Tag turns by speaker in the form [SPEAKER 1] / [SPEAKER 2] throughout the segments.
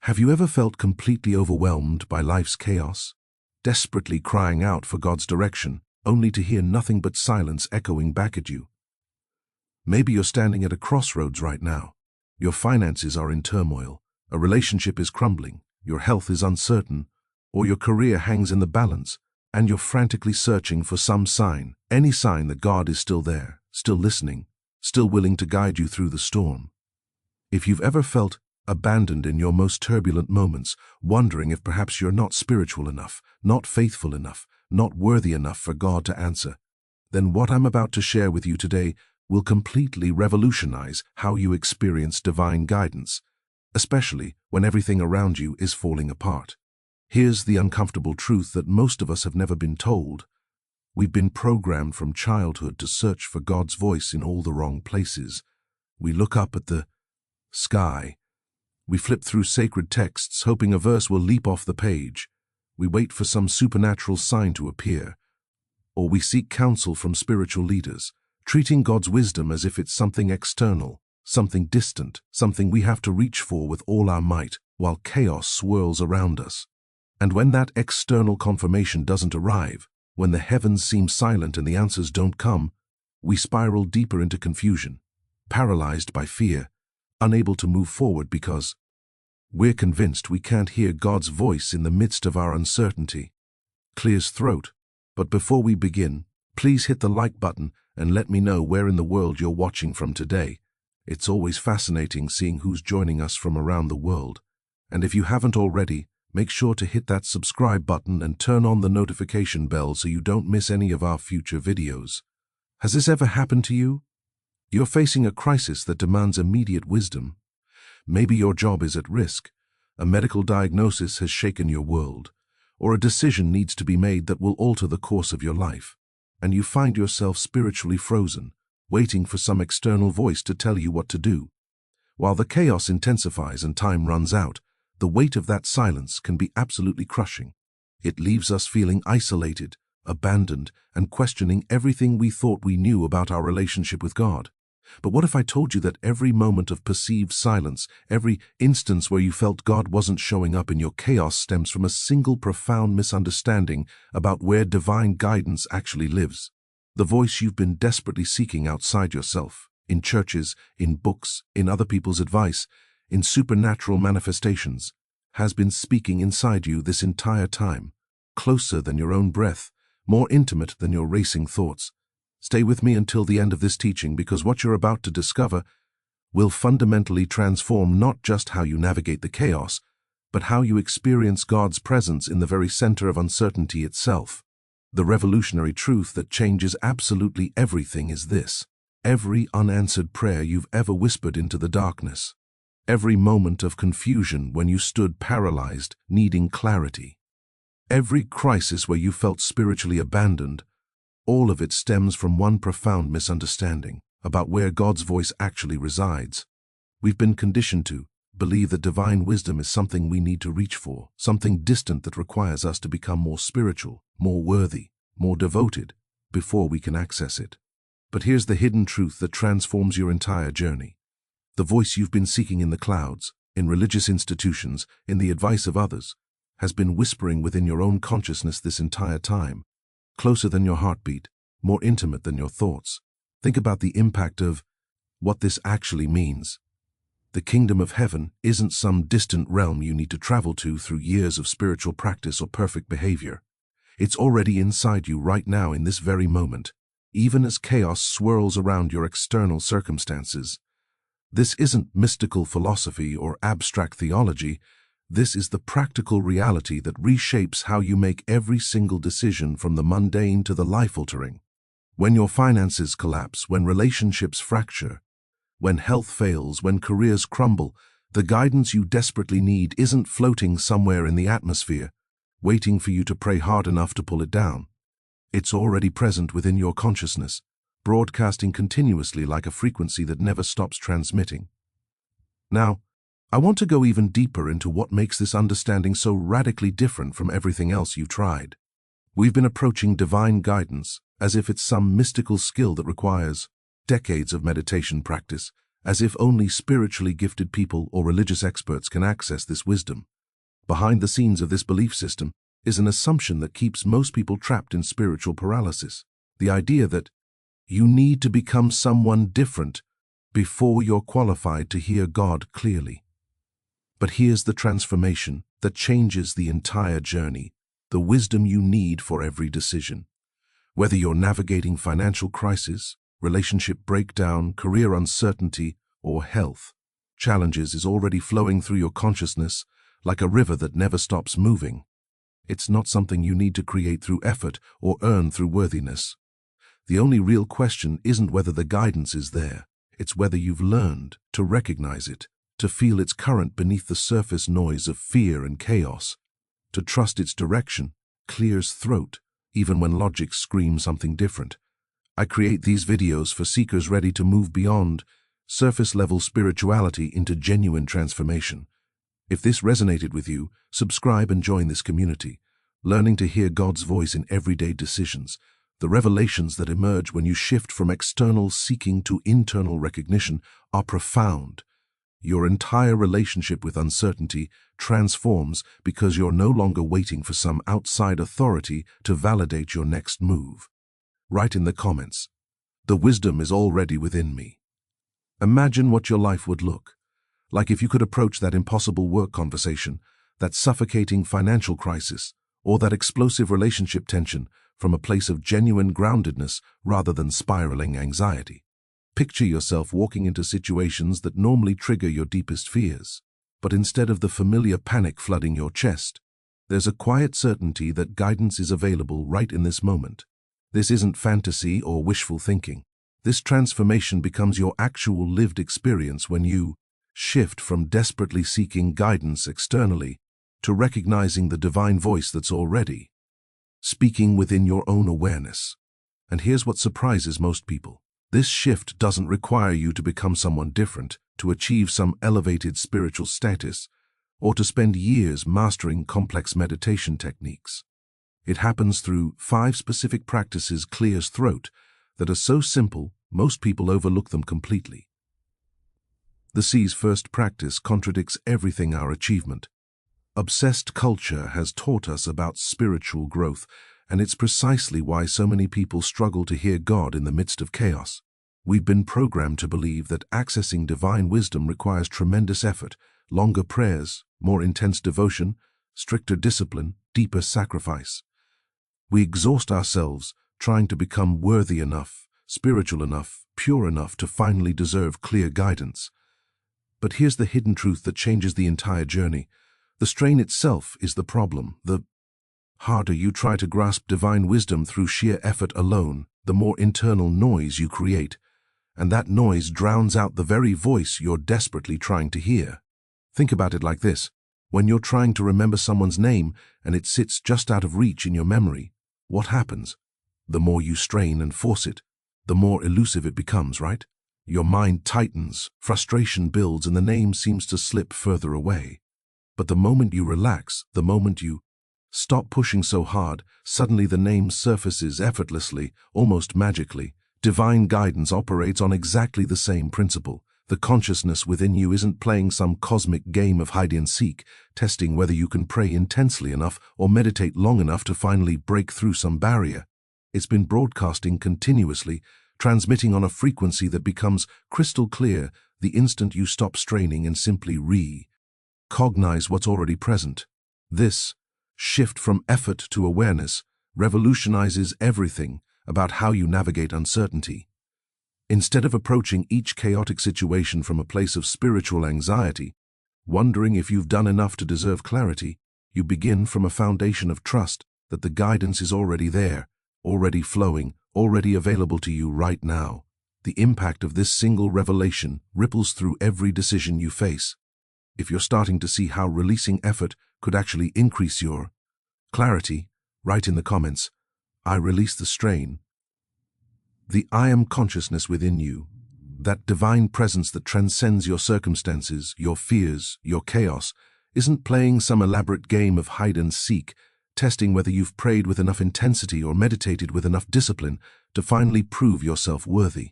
[SPEAKER 1] Have you ever felt completely overwhelmed by life's chaos, desperately crying out for God's direction, only to hear nothing but silence echoing back at you? Maybe you're standing at a crossroads right now. Your finances are in turmoil, a relationship is crumbling, your health is uncertain, or your career hangs in the balance, and you're frantically searching for some sign, any sign that God is still there, still listening, still willing to guide you through the storm. If you've ever felt abandoned in your most turbulent moments, wondering if perhaps you're not spiritual enough, not faithful enough, not worthy enough for God to answer, then what I'm about to share with you today will completely revolutionize how you experience divine guidance, especially when everything around you is falling apart. Here's the uncomfortable truth that most of us have never been told. We've been programmed from childhood to search for God's voice in all the wrong places. We look up at the sky. We flip through sacred texts, hoping a verse will leap off the page. We wait for some supernatural sign to appear. Or we seek counsel from spiritual leaders, treating God's wisdom as if it's something external, something distant, something we have to reach for with all our might, while chaos swirls around us. And when that external confirmation doesn't arrive, when the heavens seem silent and the answers don't come, we spiral deeper into confusion, paralyzed by fear, unable to move forward because we're convinced we can't hear God's voice in the midst of our uncertainty. Clears throat. But before we begin, please hit the like button and let me know where in the world you're watching from today. It's always fascinating seeing who's joining us from around the world. And if you haven't already, make sure to hit that subscribe button and turn on the notification bell so you don't miss any of our future videos. Has this ever happened to you? You're facing a crisis that demands immediate wisdom. Maybe your job is at risk, a medical diagnosis has shaken your world, or a decision needs to be made that will alter the course of your life, and you find yourself spiritually frozen, waiting for some external voice to tell you what to do. While the chaos intensifies and time runs out, the weight of that silence can be absolutely crushing. It leaves us feeling isolated, abandoned, and questioning everything we thought we knew about our relationship with God. But what if I told you that every moment of perceived silence, every instance where you felt God wasn't showing up in your chaos stems from a single profound misunderstanding about where divine guidance actually lives? The voice you've been desperately seeking outside yourself, in churches, in books, in other people's advice, in supernatural manifestations, has been speaking inside you this entire time, closer than your own breath, more intimate than your racing thoughts. Stay with me until the end of this teaching, because what you're about to discover will fundamentally transform not just how you navigate the chaos, but how you experience God's presence in the very center of uncertainty itself. The revolutionary truth that changes absolutely everything is this: every unanswered prayer you've ever whispered into the darkness, every moment of confusion when you stood paralyzed, needing clarity, every crisis where you felt spiritually abandoned, all of it stems from one profound misunderstanding about where God's voice actually resides. We've been conditioned to believe that divine wisdom is something we need to reach for, something distant that requires us to become more spiritual, more worthy, more devoted before we can access it. But here's the hidden truth that transforms your entire journey. The voice you've been seeking in the clouds, in religious institutions, in the advice of others, has been whispering within your own consciousness this entire time, closer than your heartbeat, more intimate than your thoughts. Think about the impact of what this actually means. The kingdom of heaven isn't some distant realm you need to travel to through years of spiritual practice or perfect behavior. It's already inside you right now in this very moment, even as chaos swirls around your external circumstances. This isn't mystical philosophy or abstract theology. This is the practical reality that reshapes how you make every single decision, from the mundane to the life-altering. When your finances collapse, when relationships fracture, when health fails, when careers crumble, the guidance you desperately need isn't floating somewhere in the atmosphere, waiting for you to pray hard enough to pull it down. It's already present within your consciousness, broadcasting continuously like a frequency that never stops transmitting. Now, I want to go even deeper into what makes this understanding so radically different from everything else you've tried. We've been approaching divine guidance as if it's some mystical skill that requires decades of meditation practice as if only spiritually gifted people or religious experts can access this wisdom. Behind the scenes of this belief system is an assumption that keeps most people trapped in spiritual paralysis. The idea that you need to become someone different before you're qualified to hear God clearly. But here's the transformation that changes the entire journey, the wisdom you need for every decision. Whether you're navigating financial crisis, relationship breakdown, career uncertainty, or health challenges is already flowing through your consciousness like a river that never stops moving. It's not something you need to create through effort or earn through worthiness. The only real question isn't whether the guidance is there, it's whether you've learned to recognize it, to feel its current beneath the surface noise of fear and chaos, to trust its direction, clears throat, even when logic screams something different. I create these videos for seekers ready to move beyond surface-level spirituality into genuine transformation. If this resonated with you, subscribe and join this community, learning to hear God's voice in everyday decisions. The revelations that emerge when you shift from external seeking to internal recognition are profound. Your entire relationship with uncertainty transforms because you're no longer waiting for some outside authority to validate your next move. Write in the comments, "The wisdom is already within me." Imagine what your life would look like if you could approach that impossible work conversation, that suffocating financial crisis, or that explosive relationship tension from a place of genuine groundedness rather than spiraling anxiety. Picture yourself walking into situations that normally trigger your deepest fears, but instead of the familiar panic flooding your chest, there's a quiet certainty that guidance is available right in this moment. This isn't fantasy or wishful thinking. This transformation becomes your actual lived experience when you shift from desperately seeking guidance externally to recognizing the divine voice that's already speaking within your own awareness. And here's what surprises most people. This shift doesn't require you to become someone different, to achieve some elevated spiritual status, or to spend years mastering complex meditation techniques. It happens through 5 specific practices clear as throat that are so simple, most people overlook them completely. The C's first practice contradicts everything our achievement. Obsessed culture has taught us about spiritual growth, and it's precisely why so many people struggle to hear God in the midst of chaos. We've been programmed to believe that accessing divine wisdom requires tremendous effort, longer prayers, more intense devotion, stricter discipline, deeper sacrifice. We exhaust ourselves trying to become worthy enough, spiritual enough, pure enough to finally deserve clear guidance. But here's the hidden truth that changes the entire journey. The strain itself is the problem. The harder you try to grasp divine wisdom through sheer effort alone, the more internal noise you create, and that noise drowns out the very voice you're desperately trying to hear. Think about it like this. When you're trying to remember someone's name and it sits just out of reach in your memory, what happens? The more you strain and force it, the more elusive it becomes, right? Your mind tightens, frustration builds, and the name seems to slip further away. But the moment you relax, the moment you stop pushing so hard, suddenly the name surfaces effortlessly, almost magically. Divine guidance operates on exactly the same principle. The consciousness within you isn't playing some cosmic game of hide and seek, testing whether you can pray intensely enough or meditate long enough to finally break through some barrier. It's been broadcasting continuously, transmitting on a frequency that becomes crystal clear the instant you stop straining and simply recognize what's already present. This shift from effort to awareness revolutionizes everything about how you navigate uncertainty. Instead of approaching each chaotic situation from a place of spiritual anxiety, wondering if you've done enough to deserve clarity, you begin from a foundation of trust that the guidance is already there, already flowing, already available to you right now. The impact of this single revelation ripples through every decision you face. If you're starting to see how releasing effort could actually increase your clarity, write in the comments, "I release the strain." The I am consciousness within you, that divine presence that transcends your circumstances, your fears, your chaos, isn't playing some elaborate game of hide and seek, testing whether you've prayed with enough intensity or meditated with enough discipline to finally prove yourself worthy.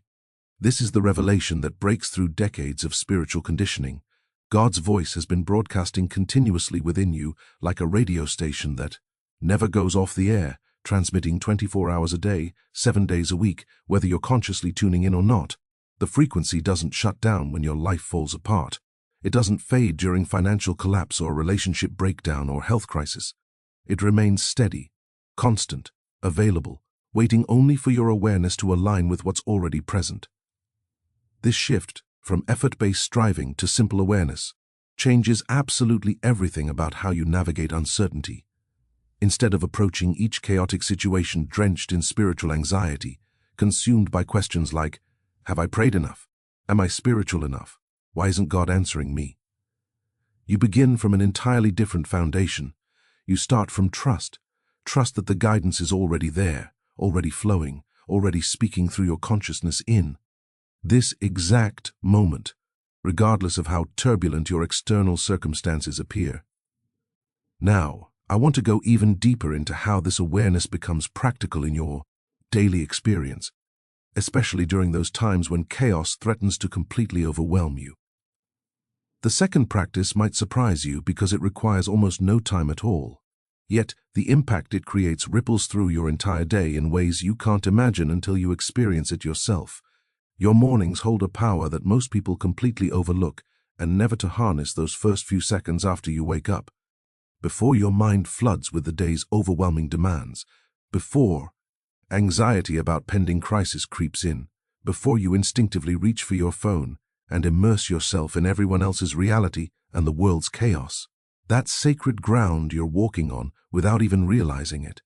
[SPEAKER 1] This is the revelation that breaks through decades of spiritual conditioning. God's voice has been broadcasting continuously within you like a radio station that never goes off the air, transmitting 24 hours a day, 7 days a week, whether you're consciously tuning in or not. The frequency doesn't shut down when your life falls apart. It doesn't fade during financial collapse or relationship breakdown or health crisis. It remains steady, constant, available, waiting only for your awareness to align with what's already present. This shift, from effort-based striving to simple awareness, changes absolutely everything about how you navigate uncertainty. Instead of approaching each chaotic situation drenched in spiritual anxiety, consumed by questions like, have I prayed enough? Am I spiritual enough? Why isn't God answering me? You begin from an entirely different foundation. You start from trust. Trust that the guidance is already there, already flowing, already speaking through your consciousness in this exact moment, regardless of how turbulent your external circumstances appear. Now, I want to go even deeper into how this awareness becomes practical in your daily experience, especially during those times when chaos threatens to completely overwhelm you. The second practice might surprise you because it requires almost no time at all. Yet, the impact it creates ripples through your entire day in ways you can't imagine until you experience it yourself. Your mornings hold a power that most people completely overlook, and never to harness those first few seconds after you wake up. Before your mind floods with the day's overwhelming demands, before anxiety about pending crisis creeps in, before you instinctively reach for your phone and immerse yourself in everyone else's reality and the world's chaos. That sacred ground you're walking on without even realizing it.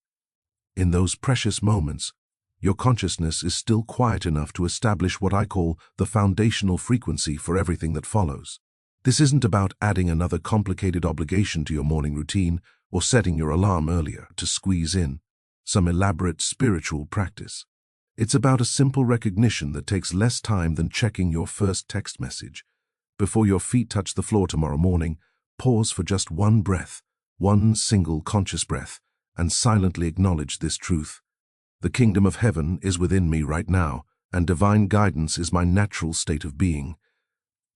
[SPEAKER 1] In those precious moments, your consciousness is still quiet enough to establish what I call the foundational frequency for everything that follows. This isn't about adding another complicated obligation to your morning routine or setting your alarm earlier to squeeze in some elaborate spiritual practice. It's about a simple recognition that takes less time than checking your first text message. Before your feet touch the floor tomorrow morning, pause for just one breath, one single conscious breath, and silently acknowledge this truth. The kingdom of heaven is within me right now, and divine guidance is my natural state of being.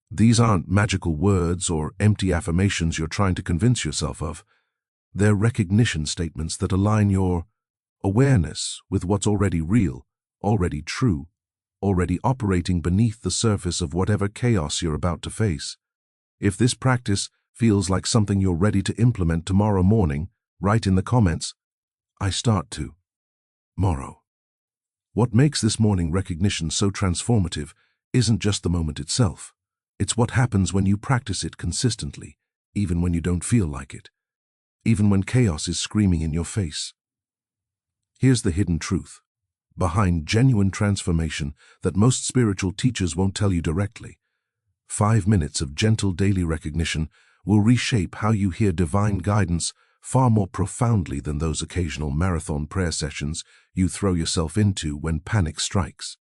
[SPEAKER 1] These aren't magical words or empty affirmations you're trying to convince yourself of. They're recognition statements that align your awareness with what's already real, already true, already operating beneath the surface of whatever chaos you're about to face. If this practice feels like something you're ready to implement tomorrow morning, write in the comments, I start tomorrow. What makes this morning recognition so transformative isn't just the moment itself. It's what happens when you practice it consistently, even when you don't feel like it, even when chaos is screaming in your face. Here's the hidden truth behind genuine transformation that most spiritual teachers won't tell you directly. 5 minutes of gentle daily recognition will reshape how you hear divine guidance far more profoundly than those occasional marathon prayer sessions you throw yourself into when panic strikes.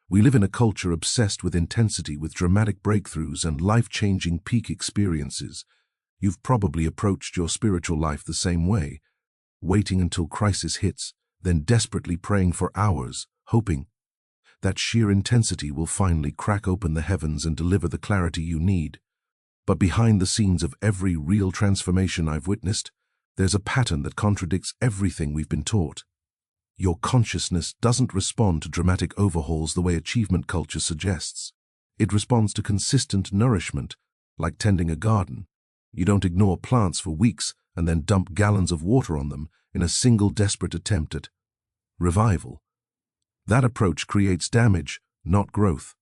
[SPEAKER 1] We live in a culture obsessed with intensity, with dramatic breakthroughs and life-changing peak experiences. You've probably approached your spiritual life the same way, waiting until crisis hits, then desperately praying for hours, hoping that sheer intensity will finally crack open the heavens and deliver the clarity you need. But behind the scenes of every real transformation I've witnessed, there's a pattern that contradicts everything we've been taught. Your consciousness doesn't respond to dramatic overhauls the way achievement culture suggests. It responds to consistent nourishment, like tending a garden. You don't ignore plants for weeks and then dump gallons of water on them in a single desperate attempt at revival. That approach creates damage, not growth.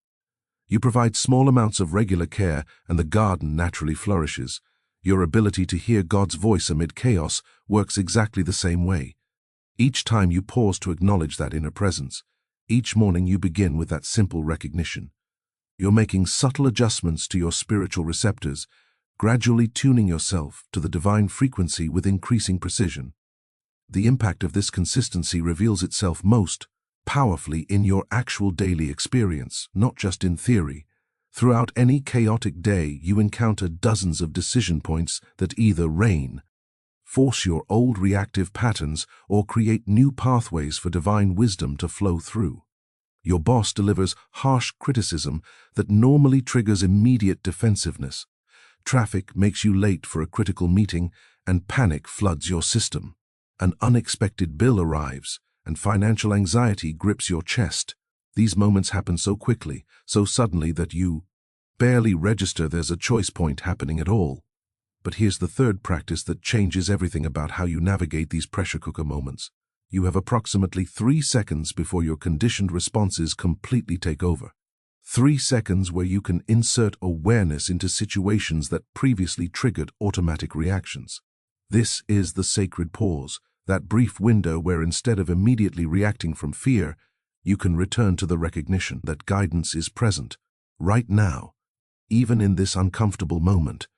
[SPEAKER 1] You provide small amounts of regular care and the garden naturally flourishes. Your ability to hear God's voice amid chaos works exactly the same way. Each time you pause to acknowledge that inner presence, each morning you begin with that simple recognition. You're making subtle adjustments to your spiritual receptors, gradually tuning yourself to the divine frequency with increasing precision. The impact of this consistency reveals itself most powerfully in your actual daily experience, not just in theory. Throughout any chaotic day, you encounter dozens of decision points that either force your old reactive patterns or create new pathways for divine wisdom to flow through. Your boss delivers harsh criticism that normally triggers immediate defensiveness. Traffic makes you late for a critical meeting, and panic floods your system. An unexpected bill arrives, and financial anxiety grips your chest. These moments happen so quickly, so suddenly that you barely register there's a choice point happening at all. But here's the third practice that changes everything about how you navigate these pressure cooker moments. You have approximately 3 seconds before your conditioned responses completely take over. 3 seconds where you can insert awareness into situations that previously triggered automatic reactions. This is the sacred pause, that brief window where instead of immediately reacting from fear, you can return to the recognition that guidance is present, right now, even in this uncomfortable moment.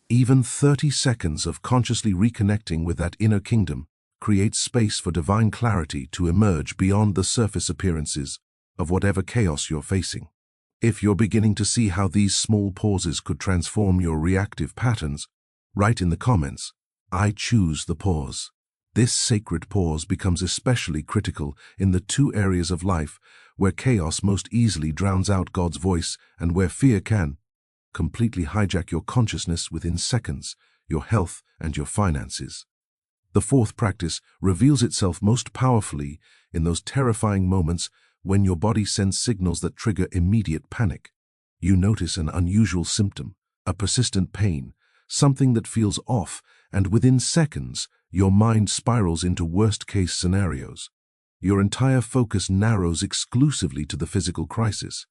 [SPEAKER 1] Even 30 seconds of consciously reconnecting with that inner kingdom creates space for divine clarity to emerge beyond the surface appearances of whatever chaos you're facing. If you're beginning to see how these small pauses could transform your reactive patterns, write in the comments, "I choose the pause." This sacred pause becomes especially critical in the two areas of life where chaos most easily drowns out God's voice and where fear can completely hijack your consciousness within seconds, your health and your finances. The fourth practice reveals itself most powerfully in those terrifying moments when your body sends signals that trigger immediate panic. You notice an unusual symptom, a persistent pain, something that feels off, and within seconds, your mind spirals into worst-case scenarios. Your entire focus narrows exclusively to the physical crisis.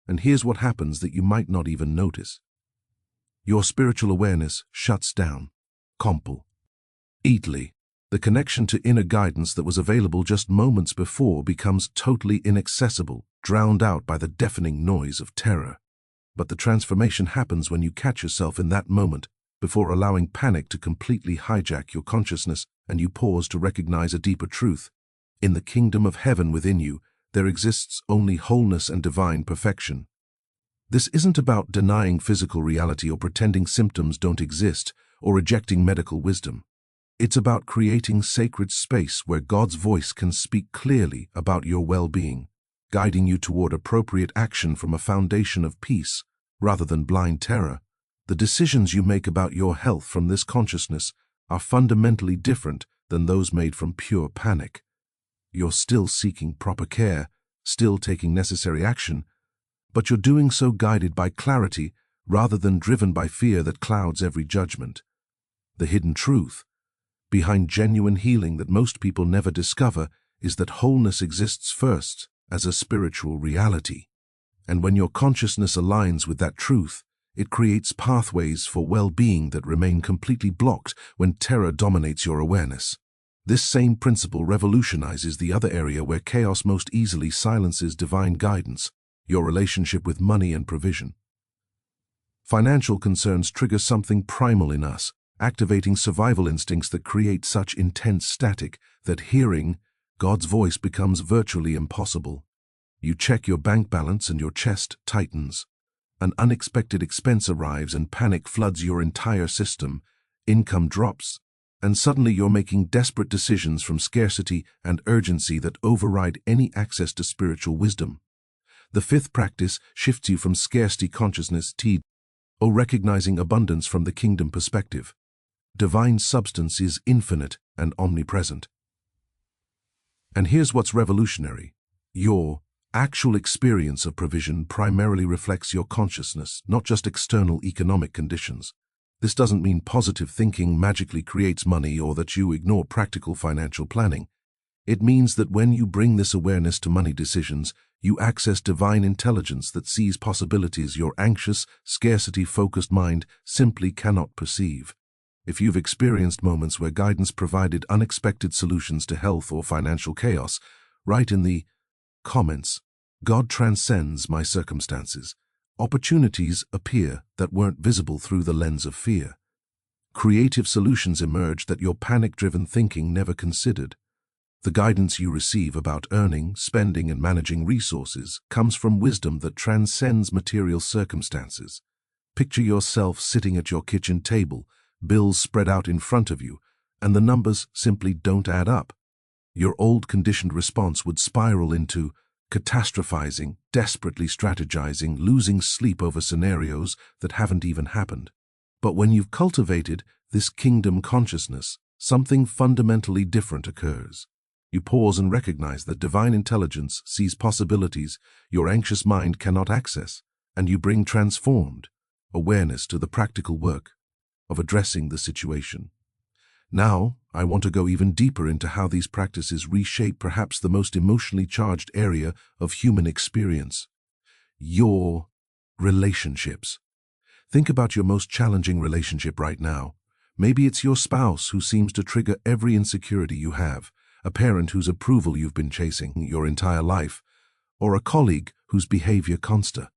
[SPEAKER 1] And here's what happens that you might not even notice. Your spiritual awareness shuts down. Completely. The connection to inner guidance that was available just moments before becomes totally inaccessible, drowned out by the deafening noise of terror. But the transformation happens when you catch yourself in that moment, before allowing panic to completely hijack your consciousness, and you pause to recognize a deeper truth. In the kingdom of heaven within you, there exists only wholeness and divine perfection. This isn't about denying physical reality or pretending symptoms don't exist or rejecting medical wisdom. It's about creating sacred space where God's voice can speak clearly about your well-being, guiding you toward appropriate action from a foundation of peace rather than blind terror. The decisions you make about your health from this consciousness are fundamentally different than those made from pure panic. You're still seeking proper care, still taking necessary action, but you're doing so guided by clarity rather than driven by fear that clouds every judgment. The hidden truth behind genuine healing that most people never discover is that wholeness exists first as a spiritual reality. And when your consciousness aligns with that truth, it creates pathways for well-being that remain completely blocked when terror dominates your awareness. This same principle revolutionizes the other area where chaos most easily silences divine guidance, your relationship with money and provision. Financial concerns trigger something primal in us, activating survival instincts that create such intense static that hearing God's voice becomes virtually impossible. You check your bank balance and your chest tightens. An unexpected expense arrives and panic floods your entire system. Income drops, and suddenly you're making desperate decisions from scarcity and urgency that override any access to spiritual wisdom. The fifth practice shifts you from scarcity consciousness to recognizing abundance from the kingdom perspective. Divine substance is infinite and omnipresent. And here's what's revolutionary. Your actual experience of provision primarily reflects your consciousness, not just external economic conditions. This doesn't mean positive thinking magically creates money or that you ignore practical financial planning. It means that when you bring this awareness to money decisions, you access divine intelligence that sees possibilities your anxious, scarcity-focused mind simply cannot perceive. If you've experienced moments where guidance provided unexpected solutions to health or financial chaos, write in the comments, "God transcends my circumstances." Opportunities appear that weren't visible through the lens of fear. Creative solutions emerge that your panic-driven thinking never considered. The guidance you receive about earning, spending, and managing resources comes from wisdom that transcends material circumstances. Picture yourself sitting at your kitchen table, bills spread out in front of you, and the numbers simply don't add up. Your old conditioned response would spiral into, catastrophizing, desperately strategizing, losing sleep over scenarios that haven't even happened. But when you've cultivated this kingdom consciousness, something fundamentally different occurs. You pause and recognize that divine intelligence sees possibilities your anxious mind cannot access, and you bring transformed awareness to the practical work of addressing the situation. Now, I want to go even deeper into how these practices reshape perhaps the most emotionally charged area of human experience: your relationships. Think about your most challenging relationship right now. Maybe it's your spouse who seems to trigger every insecurity you have, a parent whose approval you've been chasing your entire life, or a colleague whose behavior consta.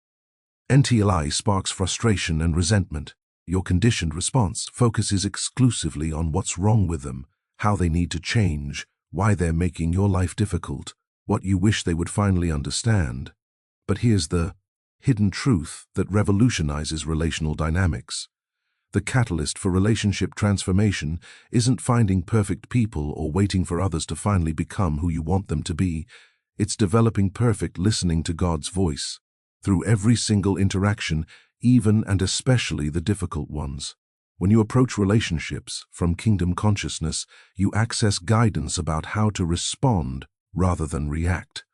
[SPEAKER 1] NTLI sparks frustration and resentment. Your conditioned response focuses exclusively on what's wrong with them, how they need to change, why they're making your life difficult, what you wish they would finally understand. But here's the hidden truth that revolutionizes relational dynamics. The catalyst for relationship transformation isn't finding perfect people or waiting for others to finally become who you want them to be. It's developing perfect listening to God's voice through every single interaction, even and especially the difficult ones. When you approach relationships from kingdom consciousness, you access guidance about how to respond rather than react.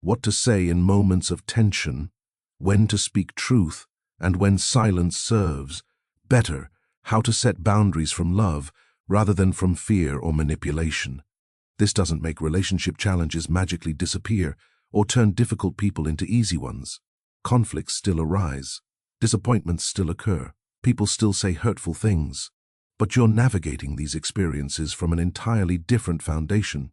[SPEAKER 1] What to say in moments of tension, when to speak truth, and when silence serves. Better, how to set boundaries from love rather than from fear or manipulation. This doesn't make relationship challenges magically disappear or turn difficult people into easy ones. Conflicts still arise. Disappointments still occur. People still say hurtful things. But you're navigating these experiences from an entirely different foundation,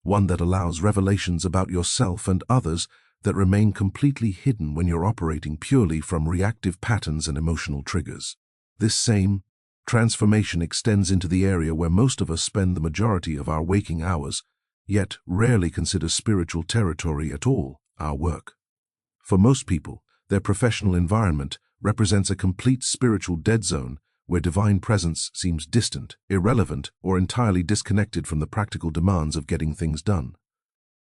[SPEAKER 1] one that allows revelations about yourself and others that remain completely hidden when you're operating purely from reactive patterns and emotional triggers. This same transformation extends into the area where most of us spend the majority of our waking hours, yet rarely consider spiritual territory at all: our work. For most people, their professional environment represents a complete spiritual dead zone where divine presence seems distant, irrelevant, or entirely disconnected from the practical demands of getting things done.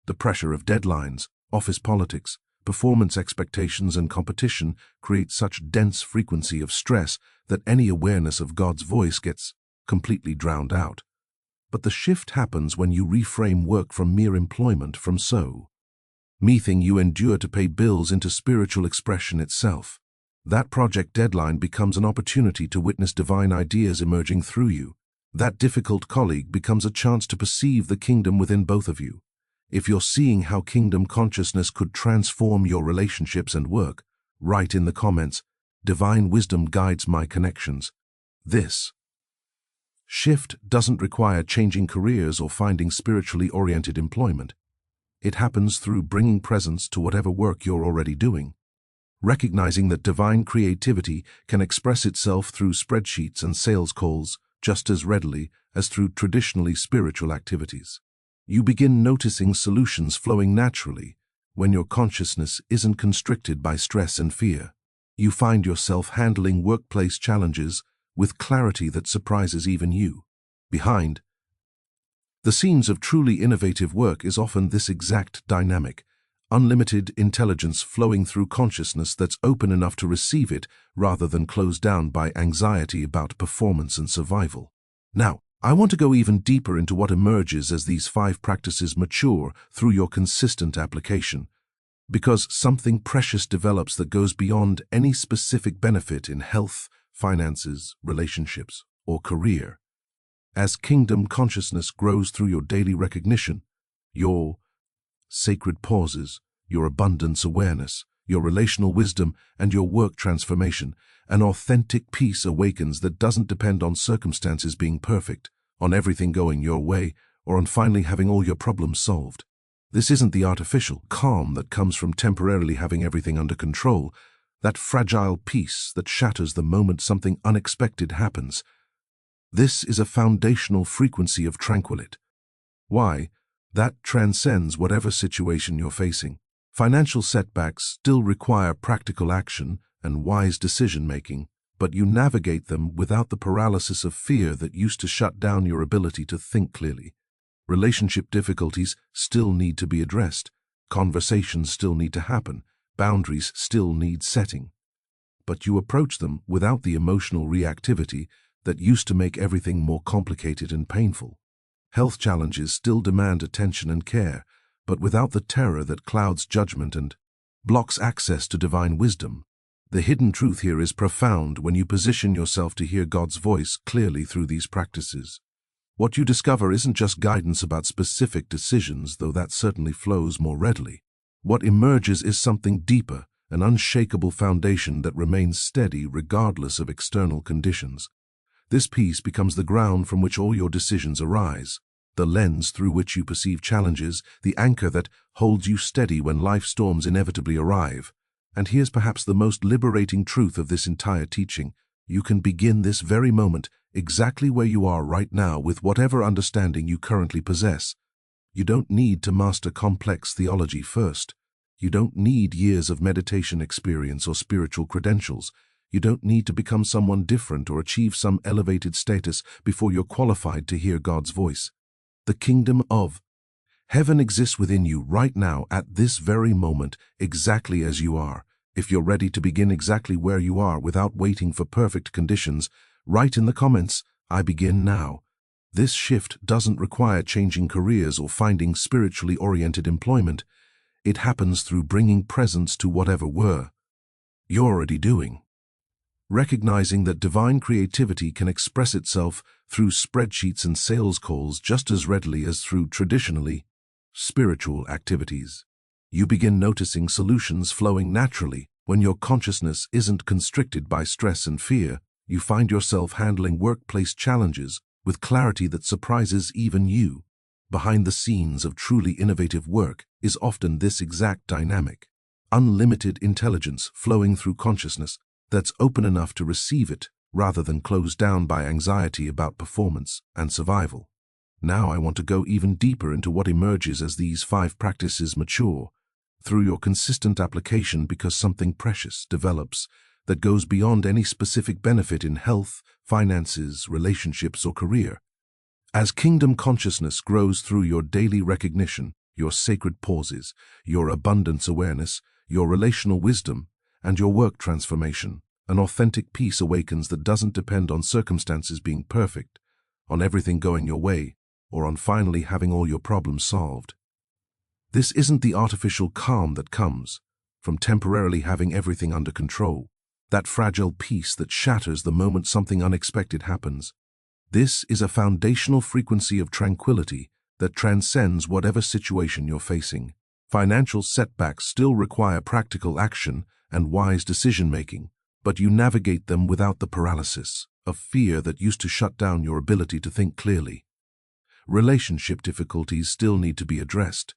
[SPEAKER 1] The pressure of deadlines, office politics, performance expectations, and competition create such dense frequency of stress that any awareness of God's voice gets completely drowned out. But the shift happens when you reframe work from mere employment from meeting you endure to pay bills into spiritual expression itself. That project deadline becomes an opportunity to witness divine ideas emerging through you. That difficult colleague becomes a chance to perceive the kingdom within both of you. If you're seeing how kingdom consciousness could transform your relationships and work, write in the comments, "Divine wisdom guides my connections." This shift doesn't require changing careers or finding spiritually oriented employment. It happens through bringing presence to whatever work you're already doing, recognizing that divine creativity can express itself through spreadsheets and sales calls just as readily as through traditionally spiritual activities. You begin noticing solutions flowing naturally when your consciousness isn't constricted by stress and fear. You find yourself handling workplace challenges with clarity that surprises even you. Behind the scenes of truly innovative work is often this exact dynamic: unlimited intelligence flowing through consciousness that's open enough to receive it rather than closed down by anxiety about performance and survival. Now, I want to go even deeper into what emerges as these 5 practices mature through your consistent application, because something precious develops that goes beyond any specific benefit in health, finances, relationships, or career. As kingdom consciousness grows through your daily recognition, your sacred pauses, your abundance awareness, your relational wisdom, and your work transformation, an authentic peace awakens that doesn't depend on circumstances being perfect, on everything going your way, or on finally having all your problems solved. This isn't the artificial calm that comes from temporarily having everything under control, that fragile peace that shatters the moment something unexpected happens. This is a foundational frequency of tranquility. Why? That transcends whatever situation you're facing. Financial setbacks still require practical action and wise decision-making, but you navigate them without the paralysis of fear that used to shut down your ability to think clearly. Relationship difficulties still need to be addressed. Conversations still need to happen. Boundaries still need setting. But you approach them without the emotional reactivity that used to make everything more complicated and painful. Health challenges still demand attention and care, but without the terror that clouds judgment and blocks access to divine wisdom. The hidden truth here is profound when you position yourself to hear God's voice clearly through these practices. What you discover isn't just guidance about specific decisions, though that certainly flows more readily. What emerges is something deeper, an unshakable foundation that remains steady regardless of external conditions. This peace becomes the ground from which all your decisions arise, the lens through which you perceive challenges, the anchor that holds you steady when life storms inevitably arrive. And here's perhaps the most liberating truth of this entire teaching. You can begin this very moment, exactly where you are right now, with whatever understanding you currently possess. You don't need to master complex theology first. You don't need years of meditation experience or spiritual credentials. You don't need to become someone different or achieve some elevated status before you're qualified to hear God's voice. The kingdom of heaven exists within you right now at this very moment, exactly as you are. If you're ready to begin exactly where you are without waiting for perfect conditions, write in the comments, "I begin now." This shift doesn't require changing careers or finding spiritually oriented employment. It happens through bringing presence to whatever you're already doing. Recognizing that divine creativity can express itself through spreadsheets and sales calls just as readily as through traditionally spiritual activities. You begin noticing solutions flowing naturally when your consciousness isn't constricted by stress and fear. You find yourself handling workplace challenges with clarity that surprises even you. Behind the scenes of truly innovative work is often this exact dynamic: unlimited intelligence flowing through consciousness that's open enough to receive it rather than closed down by anxiety about performance and survival. Now I want to go even deeper into what emerges as these 5 practices mature through your consistent application, because something precious develops that goes beyond any specific benefit in health, finances, relationships, or career. As kingdom consciousness grows through your daily recognition, your sacred pauses, your abundance awareness, your relational wisdom, and your work transformation, an authentic peace awakens that doesn't depend on circumstances being perfect, on everything going your way, or on finally having all your problems solved. This isn't the artificial calm that comes from temporarily having everything under control, that fragile peace that shatters the moment something unexpected happens. This is a foundational frequency of tranquility that transcends whatever situation you're facing. Financial setbacks still require practical action and wise decision-making, but you navigate them without the paralysis of fear that used to shut down your ability to think clearly. Relationship difficulties still need to be addressed.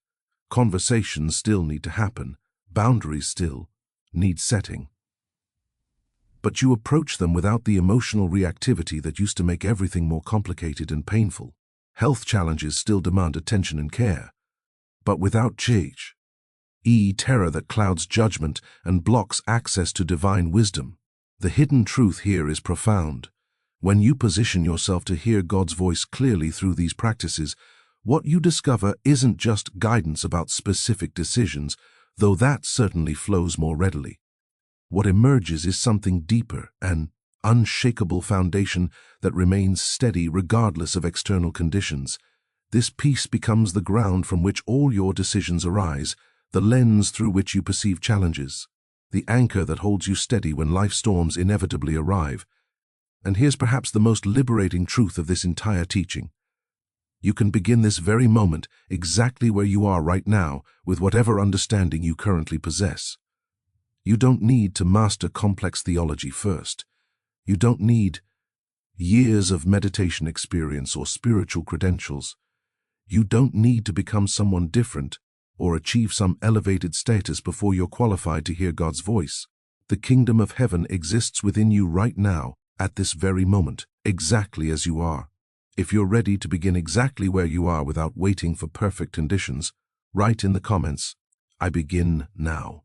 [SPEAKER 1] Conversations still need to happen. Boundaries still need setting. But you approach them without the emotional reactivity that used to make everything more complicated and painful. Health challenges still demand attention and care, but without terror that clouds judgment and blocks access to divine wisdom. The hidden truth here is profound. When you position yourself to hear God's voice clearly through these practices, what you discover isn't just guidance about specific decisions, though that certainly flows more readily. What emerges is something deeper, an unshakable foundation that remains steady regardless of external conditions. This peace becomes the ground from which all your decisions arise, the lens through which you perceive challenges, the anchor that holds you steady when life storms inevitably arrive. And here's perhaps the most liberating truth of this entire teaching. You can begin this very moment, exactly where you are right now, with whatever understanding you currently possess. You don't need to master complex theology first. You don't need years of meditation experience or spiritual credentials. You don't need to become someone different or achieve some elevated status before you're qualified to hear God's voice. The kingdom of heaven exists within you right now, at this very moment, exactly as you are. If you're ready to begin exactly where you are without waiting for perfect conditions, write in the comments, "I begin now."